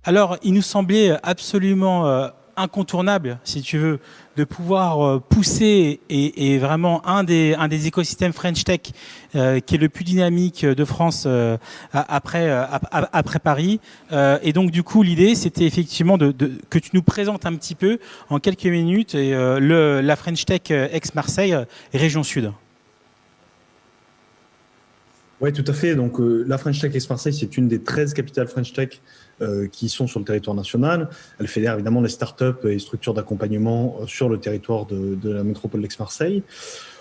Alors, il nous semblait absolument incontournable, si tu veux, de pouvoir pousser et vraiment un des écosystèmes French Tech qui est le plus dynamique de France après Paris. Et donc, du coup, l'idée, c'était effectivement que tu nous présentes un petit peu en quelques minutes la French Tech ex-Marseille, région Sud. Oui, tout à fait. Donc, la French Tech Ex-Marseille, c'est une des 13 capitales French Tech qui sont sur le territoire national. Elle fédère évidemment les startups et structures d'accompagnement sur le territoire de la métropole d'Aix-Marseille.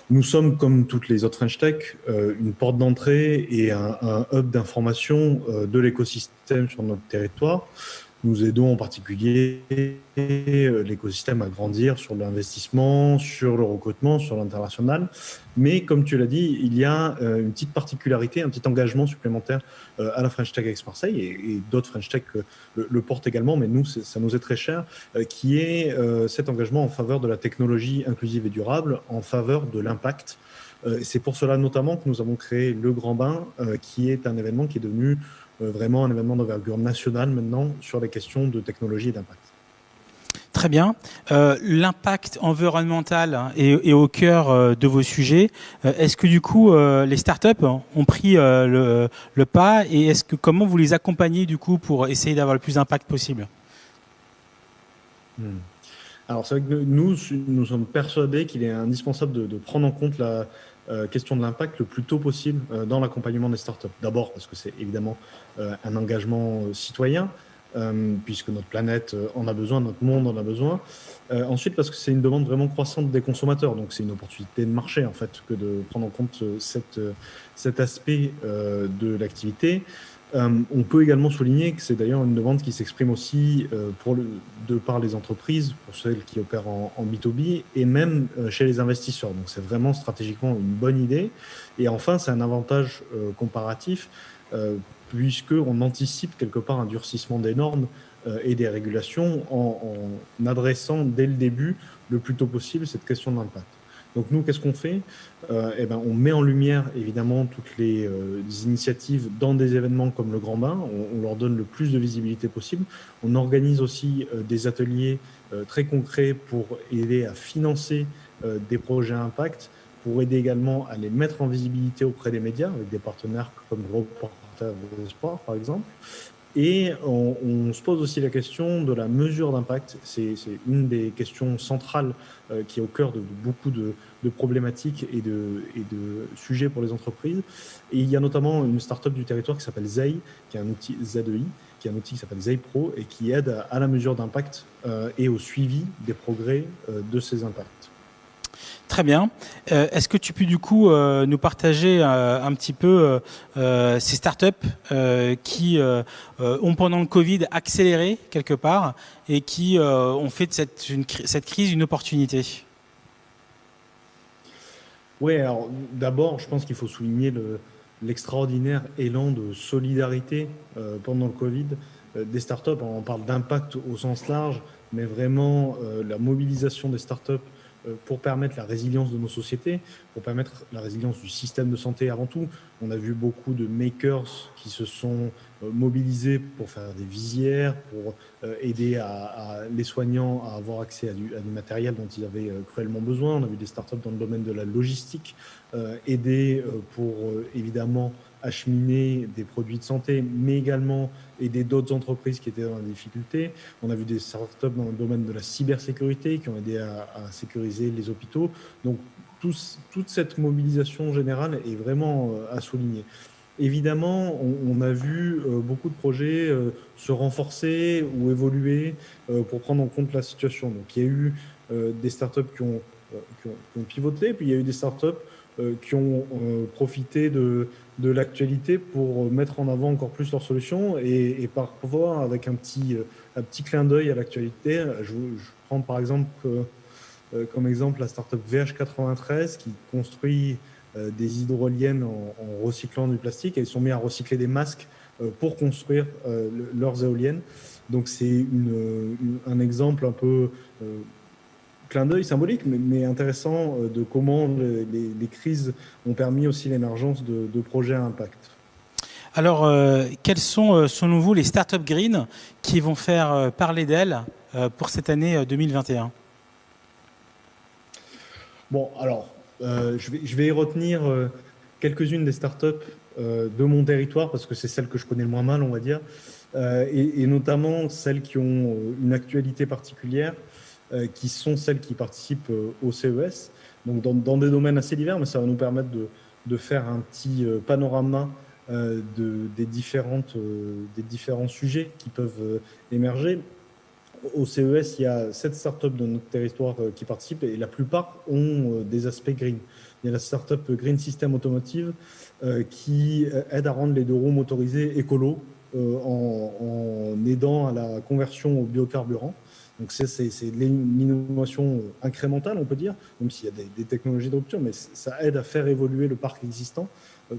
Nous sommes, comme toutes les autres French Tech, une porte d'entrée et un hub d'information de l'écosystème sur notre territoire. Nous aidons en particulier l'écosystème à grandir sur l'investissement, sur le recrutement, sur l'international. Mais comme tu l'as dit, il y a une petite particularité, un petit engagement supplémentaire à la French Tech Aix-Marseille et d'autres French Tech le portent également, mais nous, ça nous est très cher, qui est cet engagement en faveur de la technologie inclusive et durable, en faveur de l'impact. C'est pour cela notamment que nous avons créé le Grand Bain, qui est un événement qui est devenu vraiment un événement d'envergure nationale maintenant sur les questions de technologie et d'impact. Très bien. L'impact environnemental est au cœur de vos sujets. Est-ce que du coup, les startups ont pris le pas et comment vous les accompagnez du coup pour essayer d'avoir le plus d'impact possible? Alors, c'est vrai que nous sommes persuadés qu'il est indispensable de prendre en compte la question de l'impact le plus tôt possible dans l'accompagnement des startups. D'abord, parce que c'est évidemment un engagement citoyen, puisque notre planète en a besoin, notre monde en a besoin. Ensuite, parce que c'est une demande vraiment croissante des consommateurs. Donc, c'est une opportunité de marché, en fait, que de prendre en compte cet aspect de l'activité. On peut également souligner que c'est d'ailleurs une demande qui s'exprime aussi de par les entreprises, pour celles qui opèrent en B2B, et même chez les investisseurs. Donc c'est vraiment stratégiquement une bonne idée. Et enfin, c'est un avantage comparatif, puisqu'on anticipe quelque part un durcissement des normes et des régulations en adressant dès le début, le plus tôt possible, cette question de l'impact. Donc nous, qu'est-ce qu'on fait? On met en lumière évidemment toutes les initiatives dans des événements comme le Grand Bain. On leur donne le plus de visibilité possible. On organise aussi des ateliers très concrets pour aider à financer des projets à impact, pour aider également à les mettre en visibilité auprès des médias, avec des partenaires comme Reporters d'Espoir par exemple. Et on se pose aussi la question de la mesure d'impact. C'est une des questions centrales qui est au cœur de beaucoup de problématiques et de sujets pour les entreprises. Et il y a notamment une start-up du territoire qui s'appelle ZEI, qui est un outil ZEI, qui est un outil qui s'appelle ZEI Pro et qui aide à la mesure d'impact et au suivi des progrès de ces impacts. Très bien. Est-ce que tu peux du coup nous partager un petit peu ces startups qui ont pendant le Covid accéléré quelque part et qui ont fait de cette crise une opportunité? Oui, alors d'abord, je pense qu'il faut souligner l'extraordinaire élan de solidarité pendant le Covid des startups. On parle d'impact au sens large, mais vraiment la mobilisation des startups pour permettre la résilience de nos sociétés, pour permettre la résilience du système de santé avant tout. On a vu beaucoup de makers qui se sont mobilisés pour faire des visières, pour aider les soignants à avoir accès à du matériel dont ils avaient cruellement besoin. On a vu des startups dans le domaine de la logistique aider pour évidemment acheminer des produits de santé, mais également aider d'autres entreprises qui étaient dans la difficulté. On a vu des startups dans le domaine de la cybersécurité qui ont aidé à sécuriser les hôpitaux. Donc, toute cette mobilisation générale est vraiment à souligner. Évidemment, on a vu beaucoup de projets se renforcer ou évoluer pour prendre en compte la situation. Donc, il y a eu des startups qui ont pivoté, puis il y a eu des startups qui ont profité de l'actualité pour mettre en avant encore plus leurs solutions et parfois avec un petit clin d'œil à l'actualité. Je prends par exemple comme exemple la startup VH93 qui construit des hydroliennes en recyclant du plastique et ils sont mis à recycler des masques pour construire leurs éoliennes. Donc c'est un exemple un peu clin d'œil symbolique, mais intéressant de comment les crises ont permis aussi l'émergence de projets à impact. Alors, quels sont, selon vous, les startups green qui vont faire parler d'elles pour cette année 2021? Bon, alors, je vais y retenir quelques-unes des startups de mon territoire parce que c'est celles que je connais le moins mal, on va dire, et notamment celles qui ont une actualité particulière, qui sont celles qui participent au CES, donc dans des domaines assez divers, mais ça va nous permettre de faire un petit panorama des différents sujets qui peuvent émerger. Au CES, il y a 7 startups de notre territoire qui participent et la plupart ont des aspects green. Il y a la startup Green System Automotive qui aide à rendre les deux roues motorisés écolos en aidant à la conversion au biocarburant. Donc c'est de l'innovation incrémentale, on peut dire, même s'il y a des technologies de rupture, mais ça aide à faire évoluer le parc existant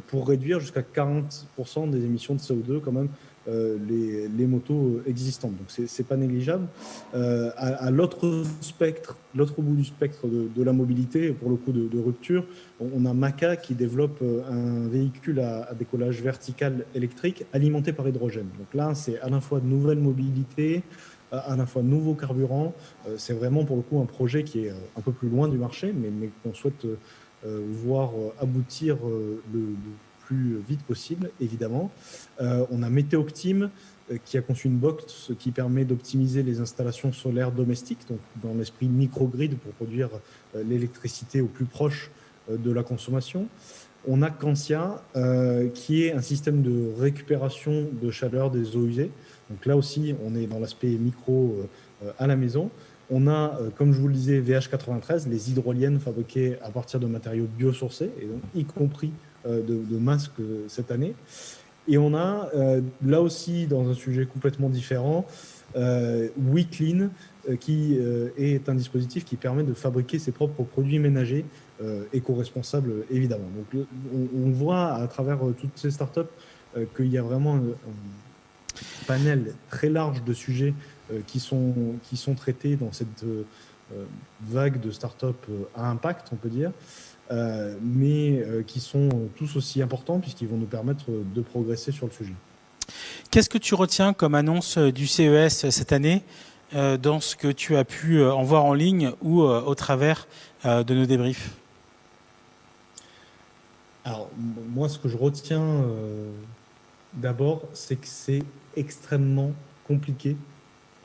pour réduire jusqu'à 40% des émissions de CO2 quand même les motos existantes. Donc c'est pas négligeable. À l'autre bout du spectre de la mobilité, pour le coup de rupture, on a Maca qui développe un véhicule à décollage vertical électrique alimenté par hydrogène. Donc là, c'est à la fois de nouvelles mobilités, à la fois de nouveaux carburants. C'est vraiment pour le coup un projet qui est un peu plus loin du marché, mais qu'on souhaite voir aboutir le plus vite possible, évidemment. On a Météoptime qui a conçu une box qui permet d'optimiser les installations solaires domestiques, donc dans l'esprit microgrid pour produire l'électricité au plus proche de la consommation. On a Cancia qui est un système de récupération de chaleur des eaux usées. Donc là aussi, on est dans l'aspect micro à la maison. On a, comme je vous le disais, VH93, les hydroliennes fabriquées à partir de matériaux biosourcés, et donc y compris de masques cette année. Et on a, là aussi, dans un sujet complètement différent, WeClean, qui est un dispositif qui permet de fabriquer ses propres produits ménagers, éco-responsables, évidemment. Donc, on voit à travers toutes ces startups qu'il y a vraiment un panel très large de sujets qui sont traités dans cette vague de startups à impact, on peut dire, mais qui sont tous aussi importants puisqu'ils vont nous permettre de progresser sur le sujet. Qu'est-ce que tu retiens comme annonce du CES cette année dans ce que tu as pu en voir en ligne ou au travers de nos débriefs? Alors, moi, ce que je retiens d'abord, c'est que c'est extrêmement compliqué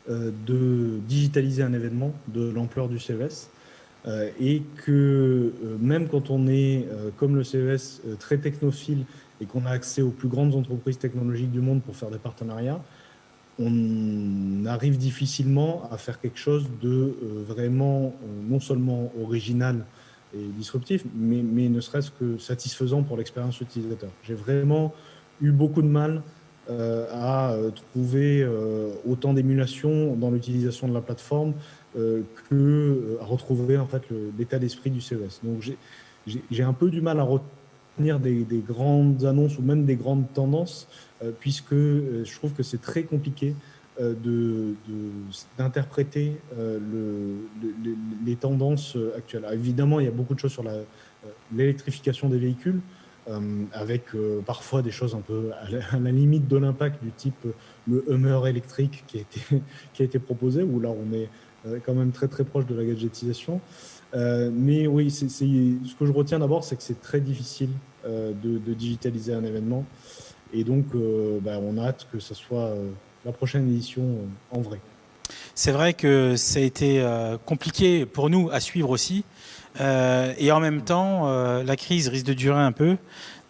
de digitaliser un événement de l'ampleur du CES et que même quand on est, comme le CES, très technophile et qu'on a accès aux plus grandes entreprises technologiques du monde pour faire des partenariats, on arrive difficilement à faire quelque chose de vraiment non seulement original et disruptif, mais ne serait-ce que satisfaisant pour l'expérience utilisateur. J'ai vraiment eu beaucoup de mal à trouver autant d'émulation dans l'utilisation de la plateforme que à retrouver en fait l'état d'esprit du CES. Donc j'ai un peu du mal à retenir des grandes annonces ou même des grandes tendances puisque je trouve que c'est très compliqué d'interpréter les tendances actuelles. Alors, évidemment, il y a beaucoup de choses sur l'électrification des véhicules, avec parfois des choses un peu à la limite de l'impact du type le Hummer électrique qui a été proposé, où là on est quand même très très proche de la gadgetisation. Mais oui, ce que je retiens d'abord, c'est que c'est très difficile de digitaliser un événement. Et donc, on a hâte que ce soit la prochaine édition en vrai. C'est vrai que ça a été compliqué pour nous à suivre aussi. Et en même temps, la crise risque de durer un peu.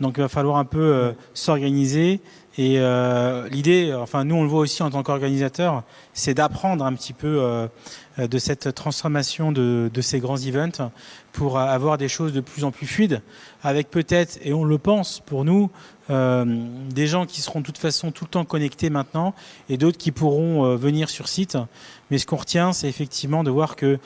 Donc, il va falloir un peu s'organiser. Et l'idée, enfin, nous, on le voit aussi en tant qu'organisateur, c'est d'apprendre un petit peu de cette transformation de ces grands events pour avoir des choses de plus en plus fluides, avec peut-être, et on le pense pour nous, des gens qui seront de toute façon tout le temps connectés maintenant et d'autres qui pourront venir sur site. Mais ce qu'on retient, c'est effectivement de voir que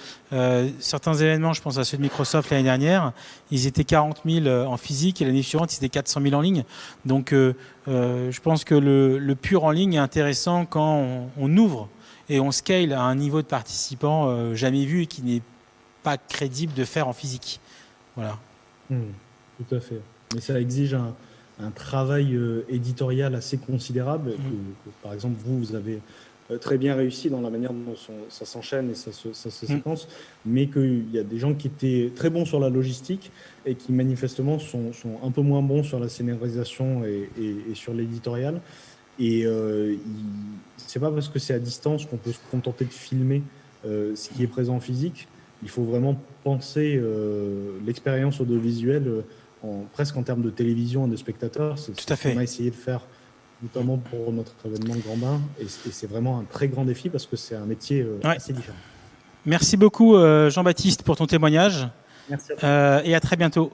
certains événements, je pense à ceux de Microsoft l'année dernière, ils étaient 40 000 en physique et l'année suivante, ils étaient 400 000 en ligne. Donc je pense que le pur en ligne est intéressant quand on ouvre et on scale à un niveau de participants jamais vu et qui n'est pas crédible de faire en physique. Voilà. Tout à fait. Mais ça exige un travail éditorial assez considérable. Par exemple, vous avez très bien réussi dans la manière dont ça s'enchaîne et ça se séquence, mais qu'il y a des gens qui étaient très bons sur la logistique et qui manifestement sont un peu moins bons sur la scénarisation et sur l'éditorial. Et c'est pas parce que c'est à distance qu'on peut se contenter de filmer ce qui est présent en physique. Il faut vraiment penser l'expérience audiovisuelle presque en termes de télévision et de spectateurs. C'est Tout à fait. ce qu'on a essayé de faire, notamment pour notre événement de Grand Bain. Et c'est vraiment un très grand défi parce que c'est un métier assez différent. Merci beaucoup Jean-Baptiste pour ton témoignage. Merci à toi. Et à très bientôt.